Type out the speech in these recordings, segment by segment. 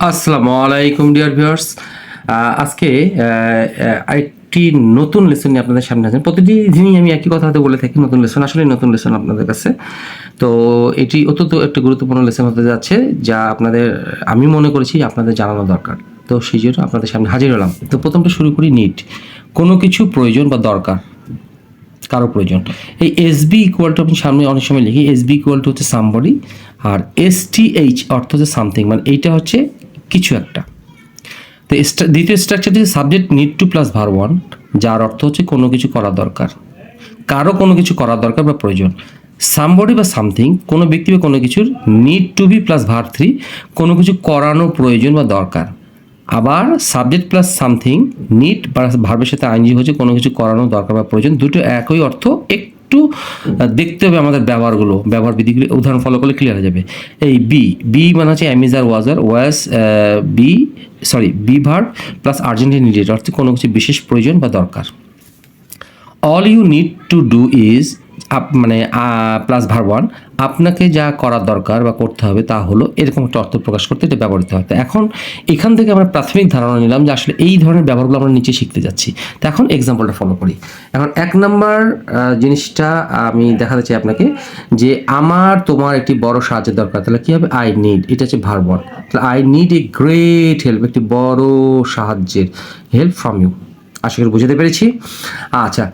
আসসালামু আলাইকুম dear viewers. আজকে একটি নতুন লেসন নিয়ে আপনাদের সামনে আছেন। প্রতিটি দিনই আমি একই কথা হতে বলে থাকি, নতুন লেসন আসলে নতুন লেসন আপনাদের কাছে। তো এটি অত্যন্ত একটা গুরুত্বপূর্ণ লেসন হতে যাচ্ছে, যা আপনাদের আমি মনে করেছি আপনাদের জানানো দরকার। তো সেই জন্য আপনাদের সামনে হাজির হলাম। তো প্রথমটা শুরু করি, নিড, কোনো কিছু প্রয়োজন বা দরকার, কারো প্রয়োজন। এই এসবি ইকুয়াল টু আপনি সামনে অনেক সময় লিখি, এসবি ইকুয়াল টু হচ্ছে সামবডি, আর এসটিএইচ অর্থ হচ্ছে সামথিং, মানে এইটা হচ্ছে কিছু একটা। তো দ্বিতীয় স্ট্রাকচারটি হচ্ছে subject need to plus verb one, যার অর্থ হচ্ছে কোনো কিছু করা দরকার, কারো কোনো কিছু করার দরকার বা প্রয়োজন। সামবডি বা সামথিং, কোনো ব্যক্তি বা কোনো কিছুর need to be plus verb three, কোনো কিছু করানো প্রয়োজন বা দরকার। আবার সাবজেক্ট প্লাস সামথিং, নিড বা ভার্বের সাথে আইনজি হচ্ছে কোনো কিছু করানো দরকার বা প্রয়োজন। দুটো একই অর্থ, একটু দেখতে হবে আমাদের ব্যবহারগুলো, ব্যবহার বিধিগুলি উদাহরণ ফলো করলে ক্লিয়ার হয়ে যাবে। এই বি মানে হচ্ছে am is are was were was, be verb plus urgently needed, অর্থাৎ কোনো কিছু বিশেষ প্রয়োজন বা দরকার। All you need to do is মানে প্লাস ভার ওয়ান, আপনাকে যা করার দরকার বা করতে হবে তা হলো, এরকম একটা অর্থ প্রকাশ করতে এটা ব্যবহৃত হয়। তো এখন এখান থেকে আমরা প্রাথমিক ধারণা নিলাম যে আসলে এই ধরনের ব্যবহারগুলো আমরা নিচে শিখতে যাচ্ছি। তো এখন এক্সাম্পলটা ফলো করি। এখন 1 নম্বর জিনিসটা আমি দেখাতে চাই আপনাকে, যে আমার তোমার একটি বড় সাহায্যের দরকার, তাহলে কী হবে, আই নিড, এটা হচ্ছে ভার ওয়ান। তাহলে I need a great help, একটি বড় সাহায্যের হেল্প ফ্রম ইউ। আশা করি বুঝতে পেরেছি। আচ্ছা,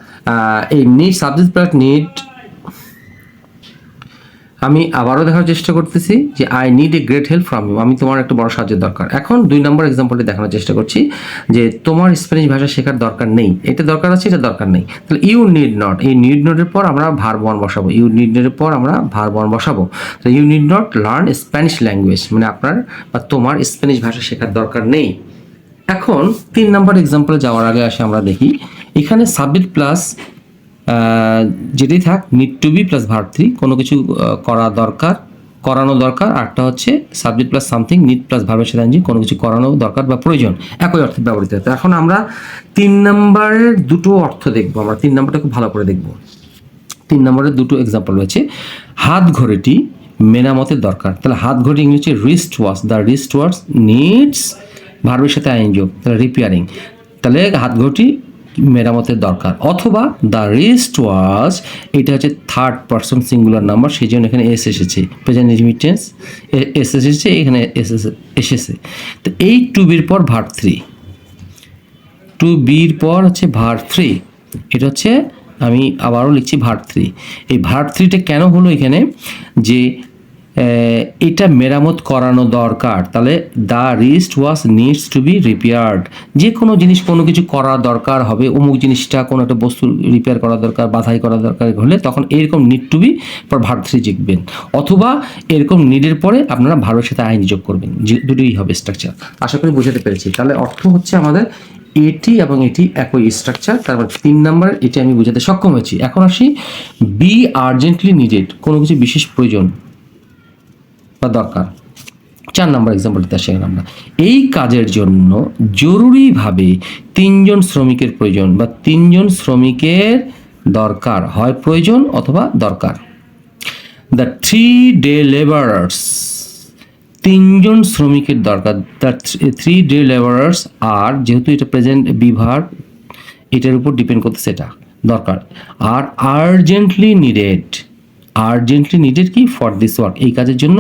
এই নিড সাবজেক্ট প্লাস নিড আমি আবারও দেখার চেষ্টা করতেছি যে I need a great help from you, আমি তোমার একটা বড় সাহায্যের দরকার। এখন 2 নম্বর এক্সাম্পলটি দেখানোর চেষ্টা করছি যে তোমার স্প্যানিশ ভাষা শেখার দরকার নেই, এটা দরকার আছে, এটা দরকার নেই। তাহলে ইউ নিড নট, এই নিড নটের পর আমরা ভার্ব ওয়ান বসাবো, ইউ নিড নটের পর আমরা ভার্ব ওয়ান বসাবো। তো you need not learn Spanish language, মানে আপনার বা তোমার স্প্যানিশ ভাষা শেখার দরকার নেই। এখন 3 নম্বর এক্সাম্পলে যাওয়ার আগে আসে আমরা দেখি এখানে সাবজেক্ট প্লাস যেটাই থাক, need to be plus verb three, কোনো কিছু করা দরকার, করানো দরকার। আরটা হচ্ছে subject plus something, need plus ভার্বের সাথে আইনজি, কোনো কিছু করানো দরকার বা প্রয়োজন, একই অর্থে ব্যবহৃত হয়। এখন আমরা 3 নম্বরের দুটো অর্থ দেখবো, আমরা 3 নম্বরটা খুব ভালো করে দেখবো। 3 নম্বরের দুটো এক্সাম্পল রয়েছে। হাত ঘড়িটি মেরামতের দরকার, তাহলে হাত ঘড়ি ইংলিশে wrist watch, the wrist watch needs ভার্বের সাথে আইনজি, তাহলে রিপেয়ারিং, তাহলে হাত ঘড়িটি মেরামতের দরকার। অথবা দ্য রিস্ট ওয়াচ, এটা হচ্ছে থার্ড পারসন সিঙ্গুলার নাম্বার, সেই জন্য এখানে এস এসেছে, প্রেজেন্ট ইনডিফিনিট এস এসেছে, এখানে এস এসেছে। তো এই টু বির পর ভার্ব থ্রি, টু বির পর হচ্ছে ভার্ব থ্রি, এটা হচ্ছে আমি আবারও লিখছি ভার্ব থ্রি। এই ভার্ব থ্রিটা কেন হলো এখানে, যে এটা মেরামত করানো দরকার, তাহলে the wrist watch needs to be repaired, যে কোনো জিনিস কোনো কিছু করা দরকার হবে, অমুক জিনিসটা কোনো একটা বস্তু রিপেয়ার করা দরকার, বাধাই করা দরকার হলে তখন এরকম নিড টু বি পর ভার্ব থ্রি লিখবেন, অথবা এরকম নিডের পরে আপনারা ভার্বের সাথে আইন যোগ করবেন, দুটোই হবে স্ট্রাকচার। আশা করি বুঝাতে পেরেছি। তাহলে অর্থ হচ্ছে আমাদের এটি এবং এটি একই স্ট্রাকচার, তারপর 3 নম্বর এটি আমি বোঝাতে সক্ষম হয়েছি। এখন আসি বি আর্জেন্টলি নিডেড, কোনো কিছু বিশেষ প্রয়োজন বা দরকার। 4 নম্বর এক্সাম্পলটিতে আসি আমরা, এই কাজের জন্য জরুরিভাবে 3 জন শ্রমিকের প্রয়োজন বা 3 জন শ্রমিকের দরকার, হয় প্রয়োজন অথবা দরকার। দ্য 3-day laborers, 3 জন শ্রমিকের দরকার। দ্য 3-day laborers আর যেহেতু এটা প্রেজেন্ট বিভার, এটার উপর ডিপেন্ড করতেছে, এটা দরকার। আর আর্জেন্টলি নিডেড, আর্জেন্টলি নিডেড কি, ফর দিস ওয়ার্ক, এই কাজের জন্য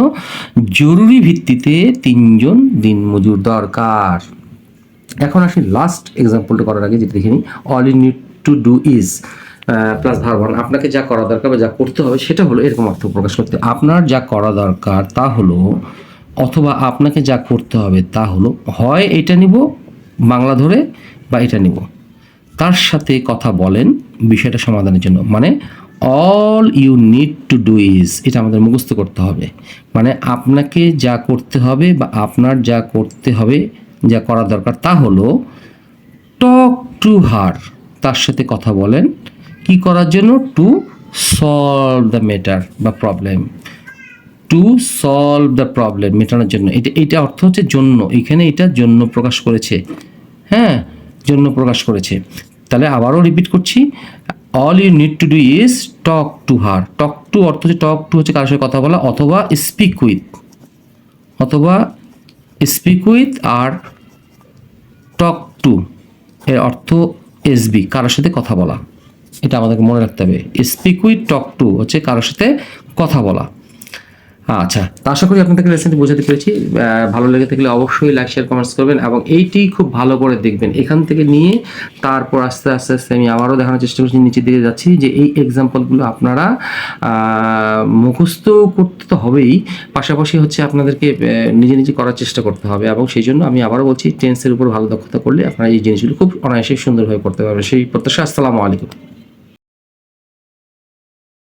জরুরি ভিত্তিতে 3 জন দিনমজুর দরকার। এখন আসি লাস্ট এক্সাম্পলটা করার আগে যেটা দেখে নিই, all you need to do is plus verb one, আপনাকে যা করা দরকার বা যা করতে হবে সেটা হলো, এরকম অর্থ প্রকাশ করতে, আপনার যা করা দরকার তা হলো, অথবা আপনাকে যা করতে হবে তা হলো, হয় এটা নিব বাংলা ধরে বা এটা নিব, তার সাথে কথা বলেন বিষয়টা সমাধানের জন্য। মানে all you need to do is, এটা আমাদের মুখস্থ করতে হবে, মানে আপনাকে যা করতে হবে বা আপনার যা করতে হবে, যা করা দরকার তা হলো টক টু হার, তার সাথে কথা বলেন, কি করার জন্য, টু সলভ দ্য ম্যাটার বা problem, to solve the problem, মেটানোর জন্য। এটা অর্থ হচ্ছে জন্য, এখানে এটা জন্য প্রকাশ করেছে, হ্যাঁ জন্য প্রকাশ করেছে। তাহলে আবারও রিপিট করছি, all you need to do is talk to her, talk to অর্থ হচ্ছে, টক টু হচ্ছে কারোর সাথে কথা বলা, অথবা স্পিক উইথ, অথবা স্পিক উইথ আর টক টু এর অর্থ এসবি, কারোর সাথে কথা বলা। এটা আমাদেরকে মনে রাখতে হবে। স্পিক উইথ টক টু হচ্ছে কারোর সাথে কথা বলা। আচ্ছা, তা আশা করি আপনাদেরকে লেসনটি বোঝাতে পেরেছি। ভালো লেগে থাকলে অবশ্যই লাইক শেয়ার কমেন্টস করবেন এবং এইটি খুব ভালো করে দেখবেন। এখান থেকে নিয়ে তারপর আস্তে আস্তে আস্তে আমি আবারও দেখানোর চেষ্টা করছি, নিচের দিকে যাচ্ছি, যে এই এক্সাম্পলগুলো আপনারা মুখস্থ করতে তো হবেই, পাশাপাশি হচ্ছে আপনাদেরকে নিজে নিজে করার চেষ্টা করতে হবে। এবং সেই জন্য আমি আবারও বলছি, টেন্সের উপর ভালো দক্ষতা করলে আপনারা এই জিনিসগুলো খুব অনায়াসে সুন্দরভাবে করতে পারবেন। সেই প্রত্যাশা। আসসালামু আলাইকুম।